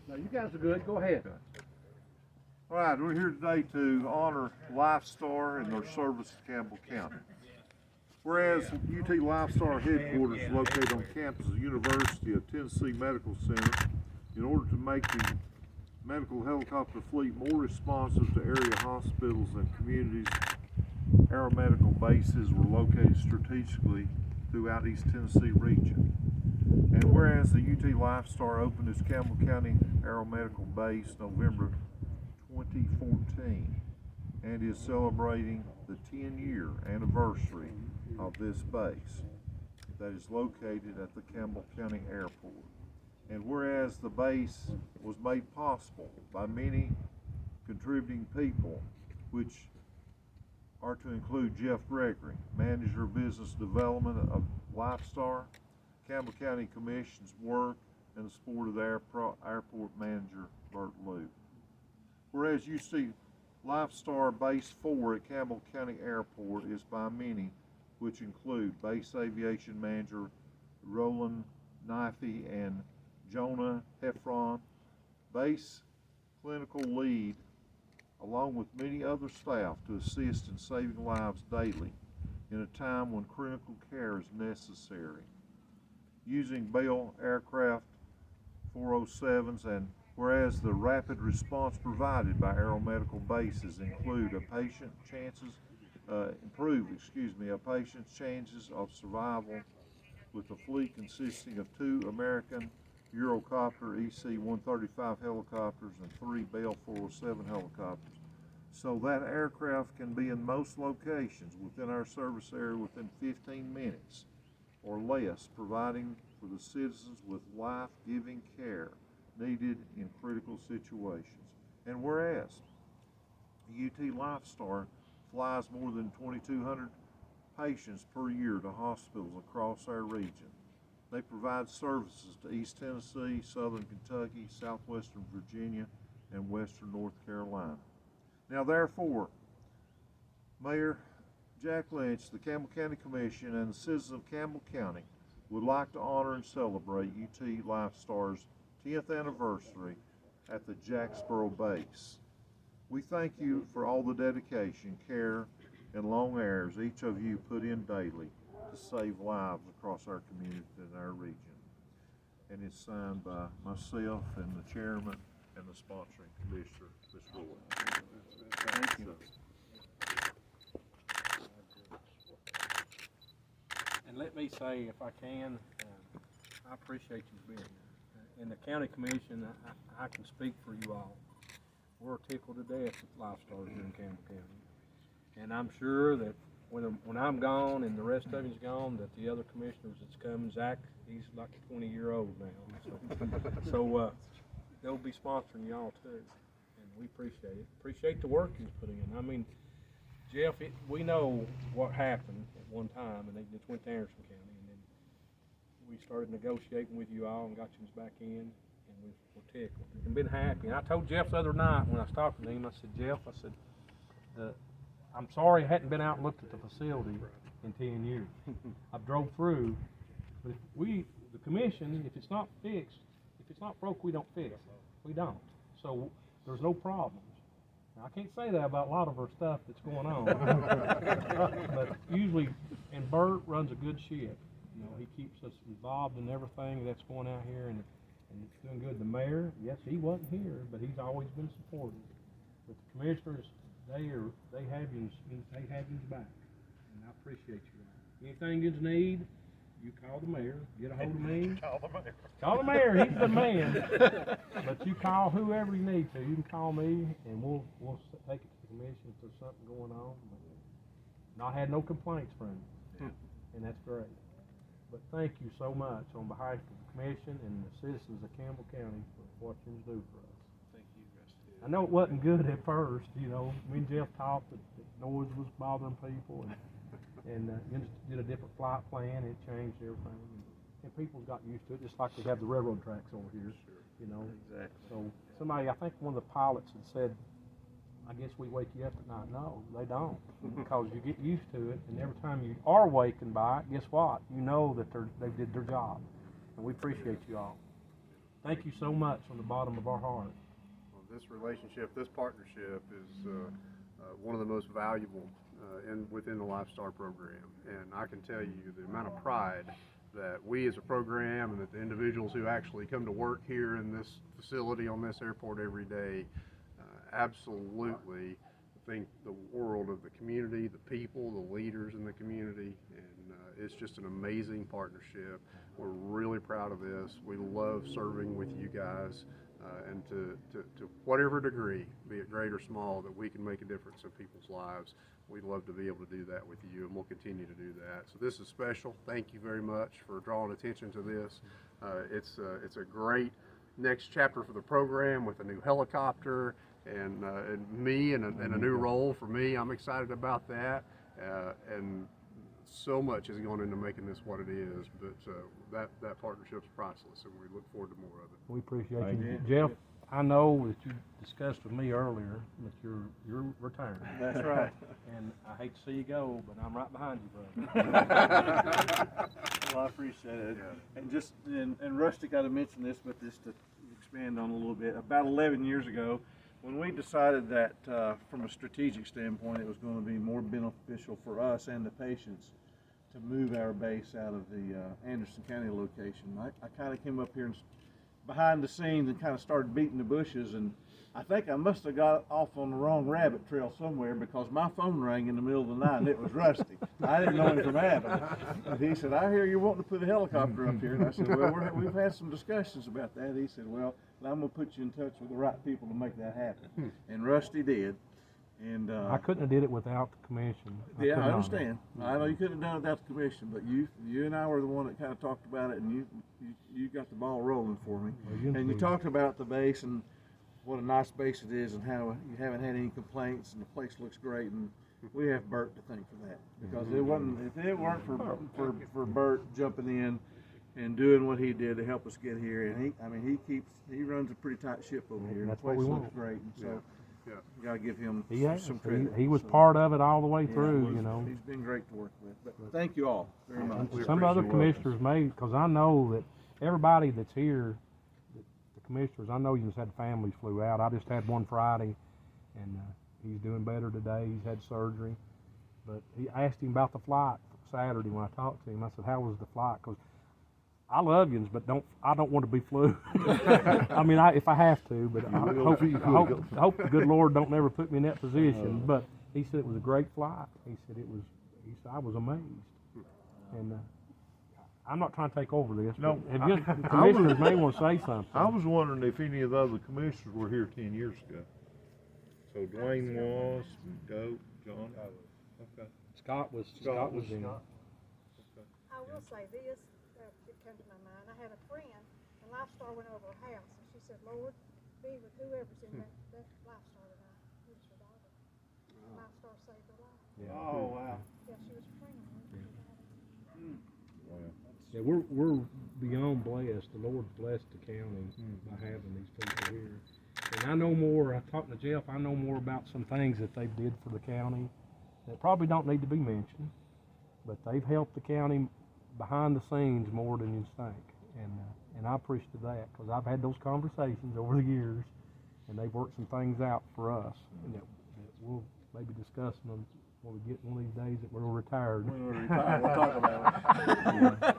No, you guys are good. Go ahead. All right, we're here today to honor LifeStar and their service to Campbell County. Whereas UT LifeStar headquarters is located on campus of the University of Tennessee Medical Center, in order to make the medical helicopter fleet more responsive to area hospitals and communities, aeromedical bases were located strategically throughout East Tennessee region. And whereas the UT LifeStar opened its Campbell County Aeromedical Base November 2014 and is celebrating the 10-year anniversary of this base that is located at the Campbell County Airport. And whereas the base was made possible by many contributing people, which are to include Jeff Gregory, Manager of Business Development of LifeStar, Campbell County Commission's work, and the support of the airport manager, Bert Loop. Whereas you see LifeStar Base 4 at Campbell County Airport is by many, which include Base Aviation Manager Roland Knifey and Jonah Heffron, Base Clinical Lead, along with many other staff to assist in saving lives daily in a time when critical care is necessary. Using Bell Aircraft 407s, and whereas the rapid response provided by aeromedical bases include a patient's chances of survival, with a fleet consisting of 2 American Eurocopter EC-135 helicopters and 3 Bell 407 helicopters, so that aircraft can be in most locations within our service area within 15 minutes or less, providing for the citizens with life-giving care needed in critical situations. And whereas UT LifeStar flies more than 2,200 patients per year to hospitals across our region, they provide services to East Tennessee, Southern Kentucky, Southwestern Virginia, and Western North Carolina. Now therefore, Mayor Jack Lynch, the Campbell County Commission, and the citizens of Campbell County would like to honor and celebrate UT LifeStar's 10th anniversary at the Jacksboro base. We thank you for all the dedication, care, and long hours each of you put in daily to save lives across our community and our region. And it's signed by myself and the chairman and the sponsoring commissioner, Ms. Roy. Thank you. And let me say, if I can, I appreciate you being here. In the county commission, I can speak for you all. We're tickled to death with LifeStar here in Campbell County. And I'm sure that when I'm gone and the rest of you's gone, that the other commissioners that's coming, Zach, he's like a 20-year-old now. So they'll be sponsoring y'all too. And we appreciate it. Appreciate the work he's putting in. I mean, Jeff, we know what happened at one time, and they just went to Anderson County, and then we started negotiating with you all and got you back in, and we're tickled and been happy. And I told Jeff the other night when I was talking to him, I said, Jeff, I said, I'm sorry I hadn't been out and looked at the facility in 10 years. I've drove through, but if the commission, if it's not fixed, if it's not broke, we don't fix it. We don't. So there's no problems. Now, I can't say that about a lot of our stuff that's going on, but usually, and Bert runs a good ship. You know, he keeps us involved in everything that's going out here, and it's doing good. The mayor, yes, he wasn't here, but he's always been supportive. But the commissioners, they have you back, and I appreciate you. Anything you need, you call the mayor, get a hold of me. Call the mayor, he's the man. But you call whoever you need to. You can call me, and we'll take it to the commission if there's something going on. And I had no complaints from you, and that's great. But thank you so much on behalf of the commission and the citizens of Campbell County for what you do for us. Thank you, Rusty. I know it wasn't good at first, you know. Me and Jeff talked that noise was bothering people, and did a different flight plan. It changed everything, and people got used to it, just like we have the railroad tracks over here. Sure. You know. Exactly. So somebody, I think one of the pilots had said, I guess we wake you up at night. No, they don't, because you get used to it, and every time you are wakened by it, guess what? You know that they did their job, and we appreciate you all. Thank you so much from the bottom of our heart. Well, this relationship, this partnership is one of the most valuable within the LifeStar program. And I can tell you the amount of pride that we as a program and that the individuals who actually come to work here in this facility on this airport every day absolutely think the world of the community, the people, the leaders in the community, and it's just an amazing partnership. We're really proud of this. We love serving with you guys, and to whatever degree, be it great or small, that we can make a difference in people's lives. We'd love to be able to do that with you, and we'll continue to do that. So this is special. Thank you very much for drawing attention to this. It's a great next chapter for the program with a new helicopter and me and a new role for me. I'm excited about that, and so much is going into making this what it is. But that partnership's priceless, and we look forward to more of it. We appreciate you. Jeff, I know that you discussed with me earlier that you're retiring. That's right. And I hate to see you go, but I'm right behind you, brother. Well, I appreciate it. Yeah. And just, and Rusty got to mention this, but just to expand on a little bit, about 11 years ago, when we decided that from a strategic standpoint, it was going to be more beneficial for us and the patients to move our base out of the Anderson County location, I kind of came up here and behind the scenes and kind of started beating the bushes, and I think I must have got off on the wrong rabbit trail somewhere, because my phone rang in the middle of the night and it was Rusty. I didn't know him from Adam. And he said, "I hear you're wanting to put a helicopter up here." And I said, "Well, we've had some discussions about that." He said, "Well, I'm going to put you in touch with the right people to make that happen." And Rusty did. And I couldn't have did it without the commission. yeah, could I not. understand. I know you couldn't have done it without the commission, but you and I were the one that kind of talked about it, and you got the ball rolling for me. Well, And you talked about the base and what a nice base it is, and how you haven't had any complaints, and the place looks great. And we have Bert to thank for that, because it wasn't, if it weren't for Bert jumping in and doing what he did to help us get here, and he runs a pretty tight ship over here. And That's the what place we looks want. great, and so. Yeah. You gotta give him He has. some credit. He was So, part of it all the way yeah, through, you know. He's been great to work with. But thank you all very much. Some other commissioners may, because I know that everybody that's here, the commissioners, I know you just had families flew out. I just had one Friday, and he's doing better today. He's had surgery. But I asked him about the flight Saturday when I talked to him. I said, "How was the flight?" Because I love yous, but I don't want to be flew. I mean, if I have to, but I hope the good Lord don't never put me in that position. But he said it was a great flight. He said I was amazed. And I'm not trying to take over this. No, but the commissioners may want to say something. I was wondering if any of the other commissioners were here 10 years ago. So Dwayne was, Goat, John. Okay. Scott was in. I will say this, it came to my mind. I had a friend, and LifeStar went over her house, and she said, "Lord, be with whoever's in that LifeStar tonight." It was her daughter. LifeStar saved her life. Yeah. Oh, wow. Yeah, she was praying. Yeah, we're beyond blessed. The Lord's blessed the county by having these people here. And I know more. I talked to Jeff. I know more about some things that they did for the county that probably don't need to be mentioned, but they've helped the county behind the scenes more than you think. And I appreciate that, because I've had those conversations over the years, and they've worked some things out for us, and that we'll maybe discuss them when we get one of these days that we're retired. When we're retired, we'll talk about it.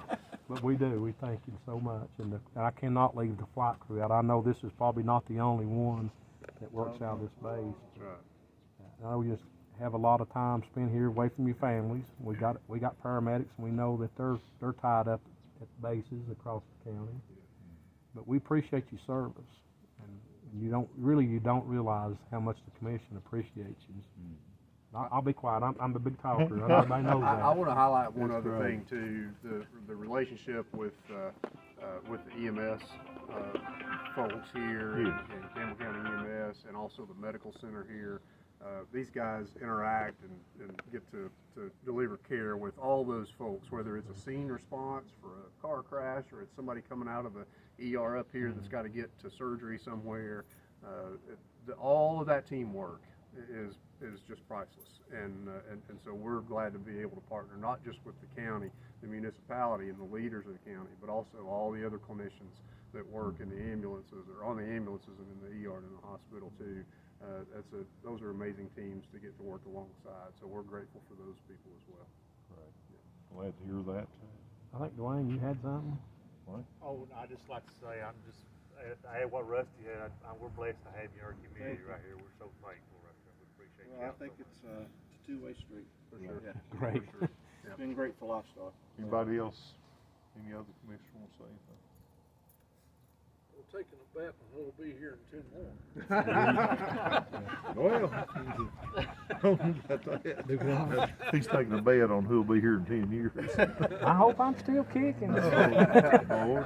But we do. We thank you so much, and I cannot leave the flight crew out. I know this is probably not the only one that works out of this base. That's right. I know you just have a lot of time spent here away from your families. We got paramedics, and we know that they're tied up at bases across the county. But we appreciate your service, and you don't realize how much the commission appreciates you. I'll be quiet. I'm a big talker. Everybody knows that. I want to highlight one other thing too: the relationship with the EMS folks here and Campbell County EMS, and also the medical center here. These guys interact and get to deliver care with all those folks, whether it's a scene response for a car crash or it's somebody coming out of the ER up here that's got to get to surgery somewhere. All of that teamwork is just priceless, and so we're glad to be able to partner not just with the county, the municipality, and the leaders of the county, but also all the other clinicians that work in the ambulances or on the ambulances and in the ER and in the hospital too. Those are amazing teams to get to work alongside. So we're grateful for those people as well. Right. Glad to hear that too. I think, Dwayne, you had something? Oh, I just like to say, I had what Rusty had. We're blessed to have you in our community right here. We're so thankful right here. We appreciate you. Well, I think it's a two-way street, for sure. Yeah. Great. It's been great for LifeStar. Anybody else, any other commissioner want to say anything? We're taking a bet on who'll be here in 10 more. He's taking a bet on who'll be here in 10 years. I hope I'm still kicking. Oh,